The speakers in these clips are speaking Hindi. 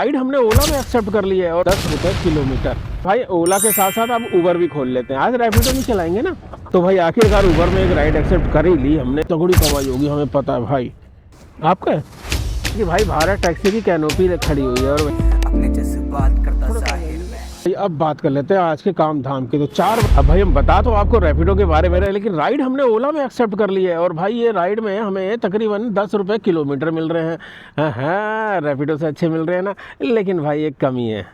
राइड हमने ओला में एक्सेप्ट कर ली है और 10 रुपए किलोमीटर। भाई ओला के साथ साथ अब उबर भी खोल लेते हैं, आज रैपिडो नहीं चलाएंगे ना। तो भाई आखिरकार उबर में एक राइड एक्सेप्ट कर ही ली हमने, तगड़ी कमाई होगी हमें पता है भाई। आपका है कि भाई भारत टैक्सी की कैनोपी खड़ी हुई है और अपने जैसे बात करता साहिल में। भाई अब बात कर लेते हैं आज के काम धाम के। तो अब भाई हम बता तो आपको रैपिडो के बारे में रहे, लेकिन राइड हमने ओला में एक्सेप्ट कर ली है और भाई ये राइड में हमें तकरीबन 10 रुपए किलोमीटर मिल रहे हैं। हाँ, रैपिडो से अच्छे मिल रहे हैं ना, लेकिन भाई एक कमी है,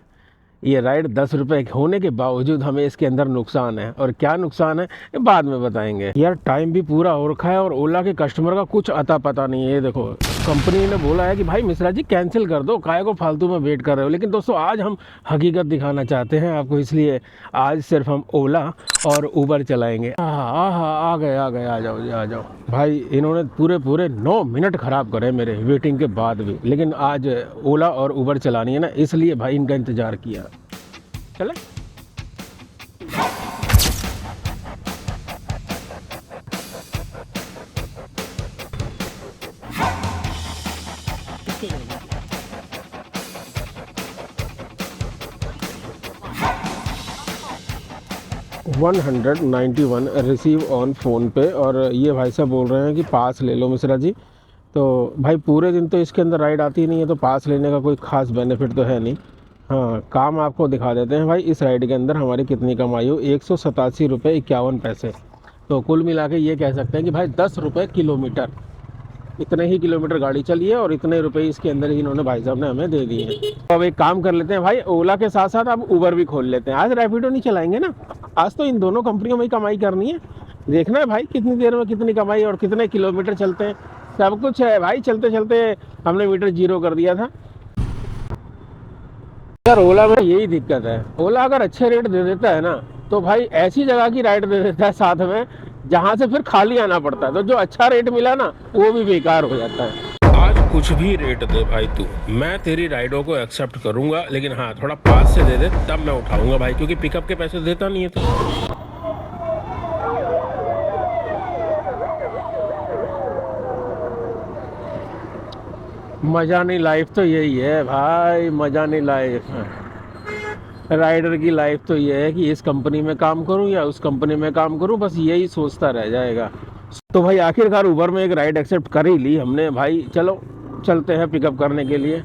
ये राइड 10 रुपए होने के बावजूद हमें इसके अंदर नुकसान है। और क्या नुकसान है ये बाद में बताएंगे। यार टाइम भी पूरा हो रखा है और ओला के कस्टमर का कुछ अता पता नहीं है। ये देखो कंपनी ने बोला है कि भाई मिश्रा जी कैंसिल कर दो, काहे को फालतू में वेट कर रहे हो। लेकिन दोस्तों आज हम हकीकत दिखाना चाहते हैं आपको, इसलिए आज सिर्फ हम ओला और उबर चलाएंगे। आ गए आ जाओ जी, आ जाओ। भाई इन्होंने पूरे 9 मिनट ख़राब करे मेरे वेटिंग के बाद भी, लेकिन आज ओला और उबर चलानी है ना, इसलिए भाई इनका इंतज़ार किया। चले $191 रिसीव ऑन फ़ोन पे। और ये भाई साहब बोल रहे हैं कि पास ले लो मिश्रा जी। तो भाई पूरे दिन तो इसके अंदर राइड आती नहीं है, तो पास लेने का कोई ख़ास बेनिफिट तो है नहीं। हाँ, काम आपको दिखा देते हैं भाई इस राइड के अंदर हमारी कितनी कमाई हो, 187 रुपये 51 पैसे। तो कुल मिला के ये कह सकते हैं कि भाई 10 रुपये किलोमीटर, इतने ही किलोमीटर गाड़ी चली है और इतने रुपए इसके अंदर ही इन्होंने भाई साहब ने हमें दे दिए हैं। तो अब एक काम कर लेते हैं भाई, ओला के साथ साथ अब उबर भी खोल लेते हैं। आज रैपिडो नहीं चलाएंगे ना, आज तो इन दोनों कंपनियों में ही कमाई करनी है। देखना है भाई कितनी देर में कितनी कमाई और कितने किलोमीटर चलते हैं, सब कुछ है भाई। चलते चलते हमने मीटर 0 कर दिया था। यार ओला में यही दिक्कत है, ओला अगर अच्छे रेट दे देता है ना तो भाई ऐसी जगह की राइड दे देता है साथ में जहाँ से फिर खाली आना पड़ता है, तो जो अच्छा रेट मिला ना वो भी बेकार हो जाता है। आज कुछ भी रेट दे भाई तू, मैं तेरी राइडों को एक्सेप्ट करूंगा, लेकिन हाँ थोड़ा पास से दे दे तब मैं उठाऊंगा भाई, क्योंकि पिकअप के पैसे देता नहीं है तो। मजा नहीं लाइफ तो यही है भाई, मजा नहीं लाइफ। राइडर की लाइफ तो ये है कि इस कंपनी में काम करूं या उस कंपनी में काम करूं, बस यही सोचता रह जाएगा। तो भाई आखिरकार उबर में एक राइड एक्सेप्ट कर ही ली हमने भाई। चलो चलते हैं पिकअप करने के लिए।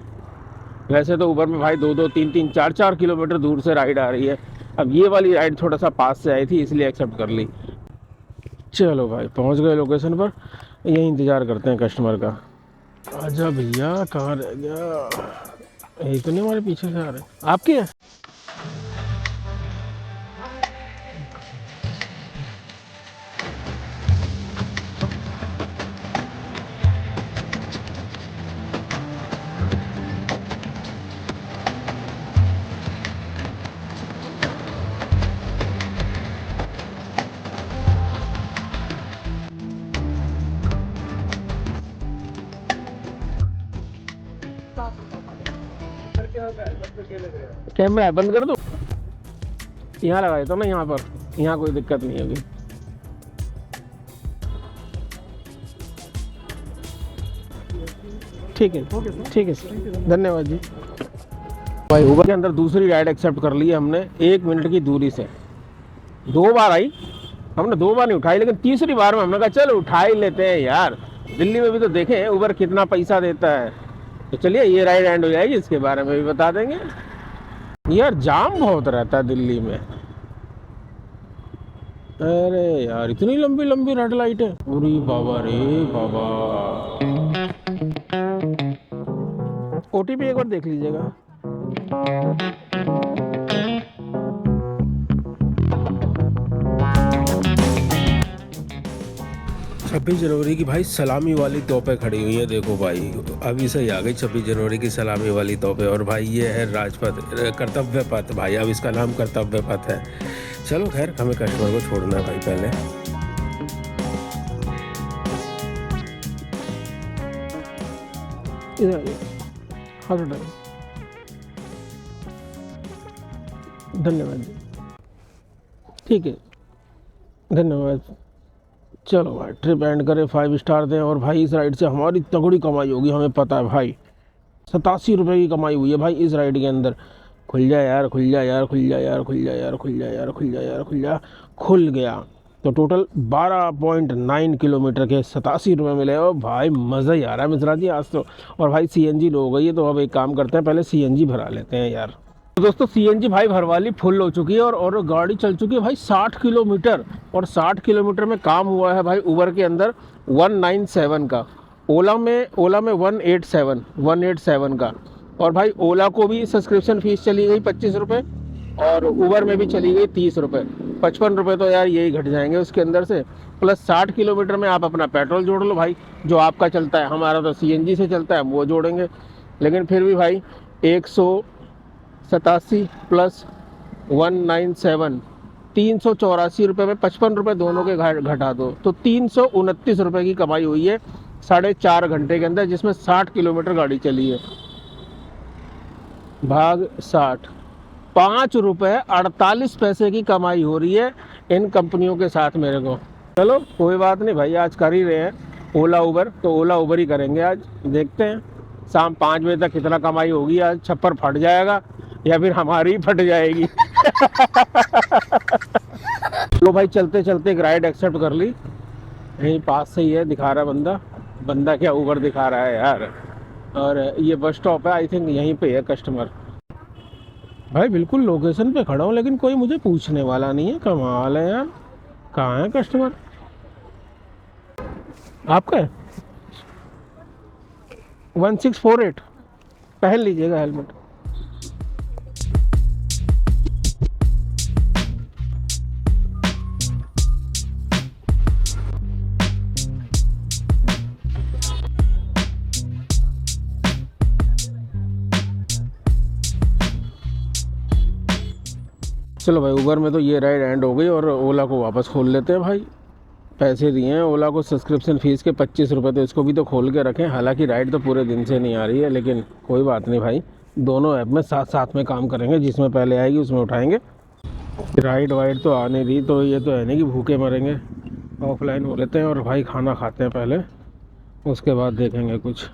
वैसे तो उबर में भाई 2-2, 3-3, 4-4 किलोमीटर दूर से राइड आ रही है। अब ये वाली राइड थोड़ा सा पास से आई थी इसलिए एक्सेप्ट कर ली। चलो भाई पहुंच गए लोकेशन पर, यही इंतज़ार करते हैं कस्टमर का। आजा भैया, कहाँ रह गया, यही तो नहीं हमारे पीछे से आ रहे आपके हैं। 7 कैमरा है, बंद कर दो। यहाँ लगाए तो ना, यहाँ पर, यहाँ कोई दिक्कत नहीं है अभी। ठीक है ठीक है सर, धन्यवाद जी। भाई उबर के अंदर दूसरी राइड एक्सेप्ट कर ली है हमने 1 मिनट की दूरी से। 2 बार आई, हमने 2 बार नहीं उठाई, लेकिन तीसरी बार में हमने कहा चलो उठा ही लेते हैं यार, दिल्ली में भी तो देखें उबर कितना पैसा देता है। तो चलिए ये राइड एंड हो जाएगी, इसके बारे में भी बता देंगे। यार जाम बहुत रहता है दिल्ली में। अरे यार इतनी लंबी लंबी रेड लाइट है, अरे बाबा रे बाबा। ओटीपी एक बार देख लीजिएगा। 26 जनवरी की भाई सलामी वाली तोपें खड़ी हुई है, देखो भाई अभी से ही आ गई 26 जनवरी की सलामी वाली तोपें। और भाई ये है राजपथ, कर्तव्य पथ भाई, अब इसका नाम कर्तव्य पथ है। चलो खैर हमें कस्टमर को छोड़ना है भाई पहले। धन्यवाद जी, ठीक है धन्यवाद। चलो भाई ट्रिप एंड करें, 5 स्टार दें और भाई इस राइड से हमारी तगड़ी कमाई होगी हमें पता है भाई। 87 रुपये की कमाई हुई है भाई इस राइड के अंदर। खुल जा यार, खुल जा यार, खुल जा यार, खुल जा यार, खुल जा यार, खुल जा यार, खुल जा। खुल गया। तो टोटल 12.9 किलोमीटर के 87 रुपये मिले। और भाई मज़ा ही आ रहा है मिश्रा जी आज तो। और भाई CNG लो गई है, तो अब एक काम करते हैं, पहले CNG भरा लेते हैं यार। तो दोस्तों CNG भाई भरवा ली, फुल हो चुकी है और गाड़ी चल चुकी है भाई 60 किलोमीटर। और 60 किलोमीटर में काम हुआ है भाई उबर के अंदर 197 का, ओला में 187 का। और भाई ओला को भी सब्सक्रिप्शन फीस चली गई 25 रुपये, और उबर में भी चली गई 30 रुपये। 55 रुपये तो यार यही घट जाएंगे उसके अंदर से। प्लस 60 किलोमीटर में आप अपना पेट्रोल जोड़ लो भाई, जो आपका चलता है। हमारा तो CNG से चलता है, वो जोड़ेंगे। लेकिन फिर भी भाई 187 प्लस 197, 384 रुपये में 55 रुपये दोनों के घटा दो, तो 329 रुपये की कमाई हुई है 4.5 घंटे के अंदर, जिसमें 60 किलोमीटर गाड़ी चली है। भाग 60, 5 रुपये 48 पैसे की कमाई हो रही है इन कंपनियों के साथ मेरे को। चलो कोई बात नहीं भाई, आज कर ही रहे हैं ओला उबर, तो ओला उबर ही करेंगे आज। देखते हैं शाम 5 बजे तक कितना कमाई होगी। आज छप्पर फट जाएगा या फिर हमारी फट जाएगी। लो भाई, चलते चलते एक राइड एक्सेप्ट कर ली। यहीं पास से ही है, दिखा रहा बंदा क्या उबर दिखा रहा है यार। और ये बस स्टॉप है, आई थिंक यहीं पे है कस्टमर। भाई बिल्कुल लोकेशन पे खड़ा हूँ, लेकिन कोई मुझे पूछने वाला नहीं है। कमाल है यार, कहाँ है कस्टमर? आपका है 1648, पहन लीजिएगा हेलमेट। चलो भाई, उबर में तो ये राइड एंड हो गई, और ओला को वापस खोल लेते हैं भाई। पैसे दिए हैं ओला को सब्सक्रिप्शन फ़ीस के 25 रुपये, तो इसको भी तो खोल के रखें। हालांकि राइड तो पूरे दिन से नहीं आ रही है, लेकिन कोई बात नहीं भाई, दोनों ऐप में साथ साथ में काम करेंगे। जिसमें पहले आएगी उसमें उठाएंगे। राइड वाइड तो आने रही, तो ये तो है नहीं कि भूखे मरेंगे। ऑफलाइन हो लेते हैं और भाई खाना खाते हैं पहले, उसके बाद देखेंगे कुछ।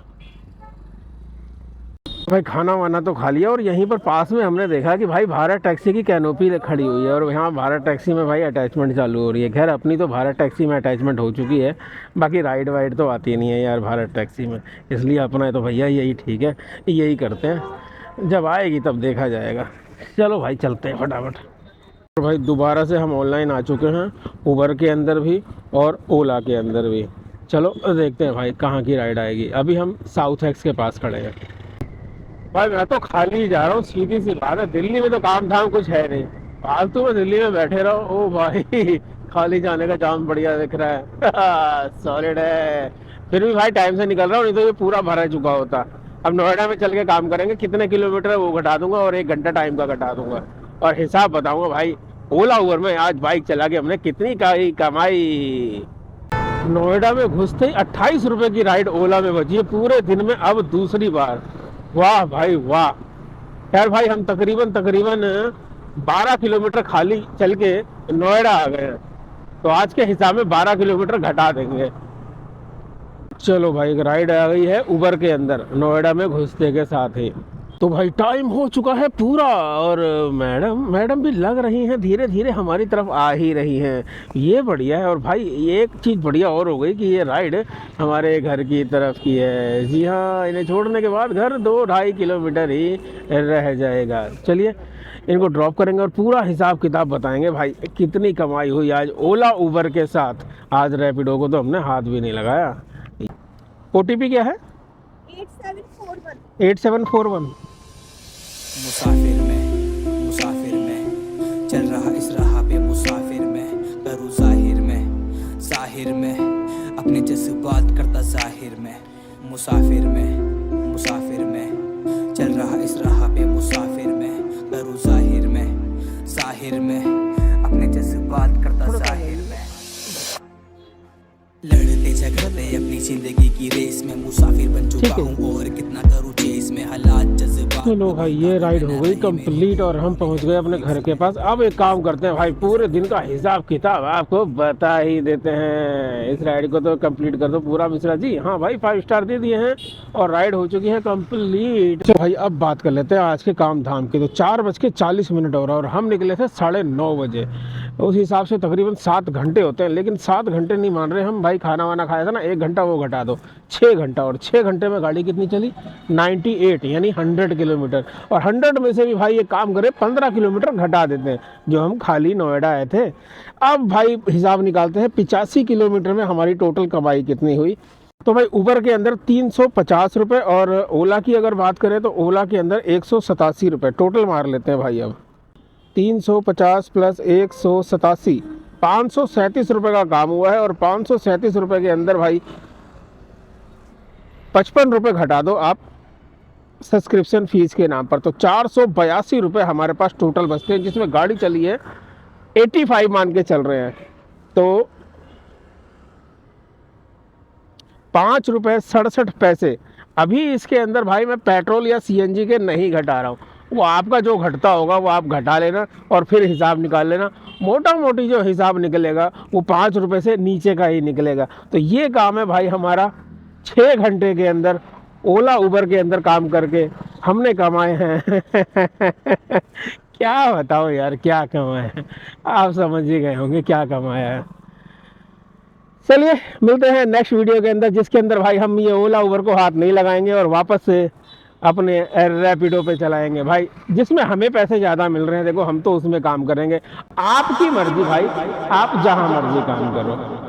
भाई खाना वाना तो खा लिया, और यहीं पर पास में हमने देखा कि भाई भारत टैक्सी की कैनोपी खड़ी हुई है, और यहाँ भारत टैक्सी में भाई अटैचमेंट चालू हो रही है। खैर अपनी तो भारत टैक्सी में अटैचमेंट हो चुकी है, बाकी राइड वाइड तो आती नहीं है यार भारत टैक्सी में, इसलिए अपना है तो भैया यही ठीक है, यही करते हैं। जब आएगी तब देखा जाएगा। चलो भाई चलते हैं फटाफट। तो भाई दोबारा से हम ऑनलाइन आ चुके हैं, उबर के अंदर भी और ओला के अंदर भी। चलो देखते हैं भाई कहाँ की राइड आएगी। अभी हम साउथ एक्स के पास खड़े हैं। भाई मैं तो खाली ही जा रहा हूँ, सीधी सी बात है। दिल्ली में तो काम धाम कुछ है नहीं, फालतू में दिल्ली में बैठे रहो। ओ भाई खाली जाने का जाम बढ़िया दिख रहा है। सॉलिड है। फिर भी भाई टाइम से निकल रहा हूँ, नहीं तो ये पूरा भरा चुका होता। अब नोएडा में चल के काम करेंगे, कितने किलोमीटर है वो घटा दूंगा, और 1 घंटा टाइम का घटा दूंगा, और हिसाब बताऊंगा भाई। ओला उबर में आज बाइक चला के हमने कितनी कमाई। नोएडा में घुसते ही 28 रुपये की राइड ओला में बची है पूरे दिन में, अब दूसरी बार। वाह भाई वाह। यार भाई हम तकरीबन 12 किलोमीटर खाली चल के नोएडा आ गए हैं, तो आज के हिसाब में 12 किलोमीटर घटा देंगे। चलो भाई, एक राइड आ गई है उबर के अंदर नोएडा में घुसते के साथ ही। तो भाई टाइम हो चुका है पूरा, और मैडम भी लग रही हैं, धीरे धीरे हमारी तरफ आ ही रही हैं। ये बढ़िया है। और भाई एक चीज़ बढ़िया और हो गई कि ये राइड हमारे घर की तरफ की है। जी हाँ, इन्हें छोड़ने के बाद घर 2-2.5 किलोमीटर ही रह जाएगा। चलिए इनको ड्रॉप करेंगे और पूरा हिसाब किताब बताएंगे भाई कितनी कमाई हुई आज ओला उबर के साथ। आज रैपिडो को तो हमने हाथ भी नहीं लगाया। OTP क्या है? 8741। मुसाफिर में चल रहा इस राह पे, मुसाफिर में करूँ साहिर में अपने जज्बात करता जाहिर में। मुसाफिर में चल रहा इस राह पे, मुसाफिर में करूँ साहिर में अपने जज्बात करता जाहिर में। लड़ते झगड़ते अपनी जिंदगी की रेस में, मुसाफिर बन चुका हूँ और कितना करूँ चेस में। हालात जज्बात चलो भाई ये राइड हो गई कंप्लीट और हम पहुंच गए अपने घर के पास। अब एक काम करते हैं भाई, पूरे दिन का हिसाब किताब आपको बता ही देते हैं। इस राइड को तो कंप्लीट कर दो पूरा मिश्रा जी। हाँ भाई 5 स्टार दे दिए हैं और राइड हो चुकी है कंप्लीट। तो भाई अब बात कर लेते हैं आज के काम धाम की। तो 4:40 हो रहा और हम निकले थे 9:30 बजे। उस हिसाब से तकरीबन 7 घंटे होते हैं, लेकिन 7 घंटे नहीं मान रहे हम भाई। खाना वाना खाया था ना, 1 घंटा वो घटा दो, 6 घंटा। और 6 घंटे में गाड़ी कितनी चली? 98 यानी 100 किलोमीटर। और 100 में से भी भाई ये काम करे 15 किलोमीटर घटा देते हैं, जो हम खाली नोएडा आए थे। अब भाई हिसाब निकालते हैं 85 किलोमीटर में हमारी टोटल कमाई कितनी हुई। तो भाई उबर के अंदर 350 रुपये और ओला की अगर बात करें तो ओला के अंदर 187 रुपये टोटल मार लेते हैं भाई। अब 350 प्लस 187, 537 रुपये का काम हुआ है। और 537 रुपये के अंदर भाई 55 रुपये घटा दो आप सब्सक्रिप्शन फीस के नाम पर, तो 482 रुपये हमारे पास टोटल बचते हैं, जिसमें गाड़ी चली है 85 मान के चल रहे हैं। तो 5 रुपये 67 पैसे। अभी इसके अंदर भाई मैं पेट्रोल या सीएनजी के नहीं घटा रहा हूँ, वो आपका जो घटता होगा वो आप घटा लेना और फिर हिसाब निकाल लेना। मोटा मोटी जो हिसाब निकलेगा वो 5 रुपये से नीचे का ही निकलेगा। तो ये काम है भाई हमारा 6 घंटे के अंदर ओला उबर के अंदर काम करके हमने कमाए हैं। क्या बताओ यार, क्या कमाए हैं, आप समझ ही गए होंगे क्या कमाया है। चलिए मिलते हैं नेक्स्ट वीडियो के अंदर, जिसके अंदर भाई हम ये ओला उबर को हाथ नहीं लगाएंगे और वापस से अपने रैपिडो पे चलाएंगे भाई, जिसमें हमें पैसे ज़्यादा मिल रहे हैं। देखो हम तो उसमें काम करेंगे, आपकी मर्जी भाई, आप जहां मर्जी काम करो।